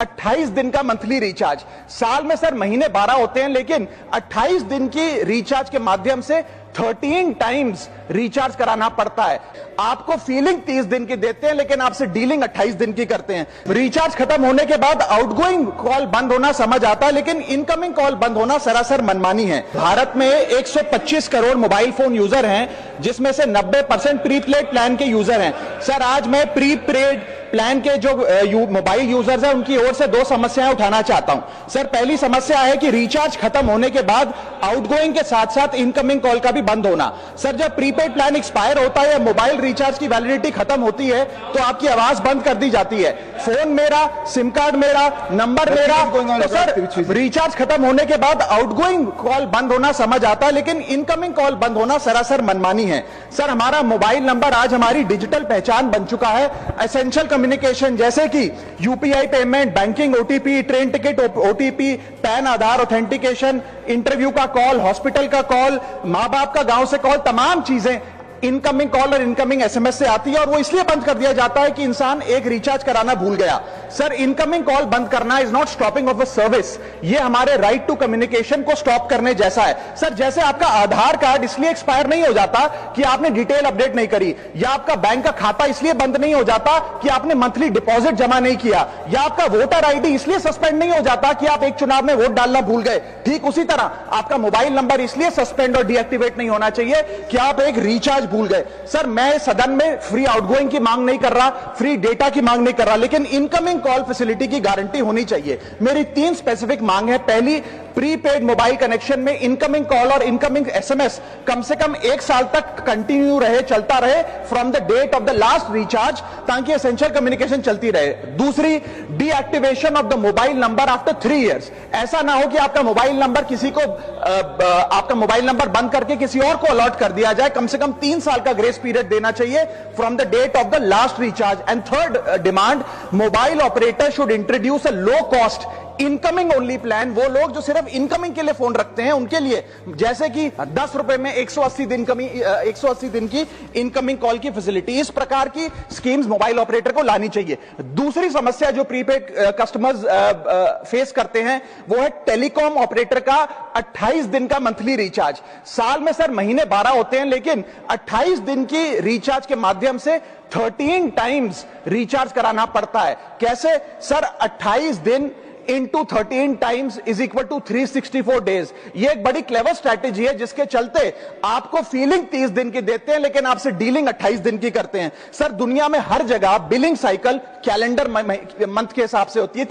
28 दिन का monthly recharge. साल में सर महीने 12 होते हैं, लेकिन 28 दिन की रिचार्ज के माध्यम से 13 टाइम्स रिचार्ज कराना पड़ता है। आपको फीलिंग 30 दिन की देते हैं, लेकिन आपसे डीलिंग 28 दिन की करते हैं। रिचार्ज खत्म होने के बाद आउटगोइंग कॉल बंद होना समझ आता है, लेकिन इनकमिंग कॉल बंद होना सरासर मनमानी है। भारत में 125 करोड़ मोबाइल फोन यूजर हैं, जिसमें से 90% प्रीपेड प्लान के यूजर हैं। सर आज मैं प्रीपेड प्लान के जो मोबाइल यूजर्स हैं उनकी ओर से दो समस्याएं उठाना चाहता हूं। सर पहली समस्या है कि रिचार्ज खत्म होने के बाद आउटगोइंग के साथ साथ इनकमिंग कॉल का भी बंद होना। सर जब प्रीपेड प्लान एक्सपायर होता है या मोबाइल रिचार्ज की वैलिडिटी खत्म होती है तो आपकी आवाज बंद कर दी जाती है। फोन मेरा, सिम कार्ड मेरा, नंबर मेरा। तो सर रिचार्ज खत्म होने के बाद आउटगोइंग कॉल बंद होना समझ आता है, लेकिन इनकमिंग कॉल बंद होना सरासर मनमानी है। सर हमारा मोबाइल नंबर आज हमारी डिजिटल पहचान बन चुका है। एसेंशियल कम्युनिकेशन जैसे कि UPI payment, banking, OTP, train ticket OTP, PAN Aadhaar authentication, interview का कॉल, हॉस्पिटल का कॉल, मां बाप का गांव से कॉल, तमाम चीजें इनकमिंग कॉल और इनकमिंग एसएमएस से आती है, और वो इसलिए बंद कर दिया जाता है कि इंसान एक रिचार्ज कराना भूल गया। सर इनकमिंग कॉल बंद करना is not stopping of a service, ये हमारे राइट टू कम्युनिकेशन को स्टॉप करने जैसा है। सर जैसे आपका आधार कार्ड इसलिए एक्सपायर नहीं हो जाता कि आपने डिटेल अपडेट नहीं करी, या आपका बैंक का खाता इसलिए बंद नहीं हो जाता कि आपने मंथली डिपॉजिट जमा नहीं किया, या आपका वोटर आईडी इसलिए सस्पेंड नहीं हो जाता कि आप एक चुनाव में वोट डालना भूल गए। ठीक उसी तरह आपका मोबाइल नंबर इसलिए सस्पेंड और डीएक्टिवेट नहीं होना चाहिए कि आप एक रिचार्ज भूल गए। सर मैं सदन में फ्री आउटगोइंग की मांग नहीं कर रहा, फ्री डेटा की मांग नहीं कर रहा, लेकिन इनकमिंग कॉल फैसिलिटी की गारंटी होनी चाहिए। मेरी 3 स्पेसिफिक मांग है। पहली, प्रीपेड मोबाइल कनेक्शन में इनकमिंग कॉल और इनकमिंग एसएमएस कम से कम 1 साल तक कंटिन्यू रहे, चलता रहे from the date of the last recharge, ताकि एसेंशियल कम्युनिकेशन चलती रहे। दूसरी, deactivation of the mobile number after 3 years. ऐसा ना हो कि आपका मोबाइल नंबर किसी को आपका मोबाइल नंबर बंद करके किसी और को अलॉट कर दिया जाए। कम से कम 3 साल का ग्रेस पीरियड देना चाहिए from the date of the last recharge. And third demand, mobile operator should introduce a low cost incoming only plan. वो लोग जो सिर्फ इनकमिंग के लिए फोन रखते हैं उनके लिए, जैसे कि 10 रुपए में 180 दिन की इनकमिंग कॉल की फैसिलिटी, इस प्रकार की स्कीम्स मोबाइल ऑपरेटर को लानी चाहिए। दूसरी समस्या जो प्रीपेड कस्टमर्स फेस करते हैं वो है टेलीकॉम ऑपरेटर का 28 दिन का मंथली रिचार्ज। साल में सर महीने 12 होते हैं, लेकिन 28 दिन की रिचार्ज के माध्यम से 13 टाइम्स रिचार्ज कराना पड़ता है। कैसे सर? 28 दिन into 13 times is equal to 364 days. ये एक बड़ी क्लेवर स्ट्रैटेजी है, जिसके चलते आपको फीलिंग 30 दिन की देते हैं, लेकिन आपसे डीलिंग 28 दिन की करते हैं। सर दुनिया में हर जगह बिलिंग साइकिल कैलेंडर मंथ के हिसाब से होती है।